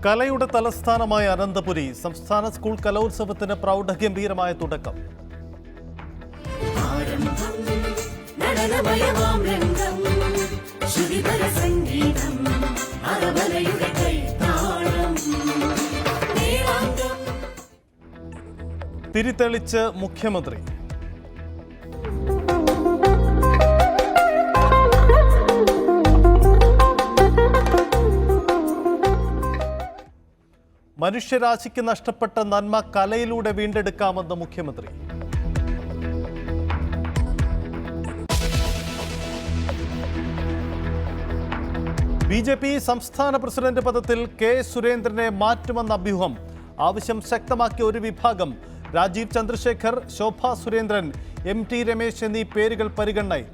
കലയുടെ തലസ്ഥാനമായ അനന്തപുരി സംസ്ഥാന സ്കൂൾ കലോത്സവത്തിന് പ്രൗഢഗംഭീരമായ തുടക്കം. തിരിതെളിച്ച് മുഖ്യമന്ത്രി. മനുഷ്യരാശിക്ക് നഷ്ടപ്പെട്ട നന്മ കലയിലൂടെ വീണ്ടെടുക്കാമെന്ന് മുഖ്യമന്ത്രി. BJP സംസ്ഥാന പ്രസിഡന്റ് പദത്തിൽ കെ സുരേന്ദ്രനെ മാറ്റുമെന്ന അഭ്യൂഹം. ആവശ്യം ശക്തമാക്കിയ ഒരു വിഭാഗം രാജീവ് ചന്ദ്രശേഖർ, ശോഭ സുരേന്ദ്രൻ, MT രമേശ് എന്നീ പേരുകൾ പരിഗണനയിൽ.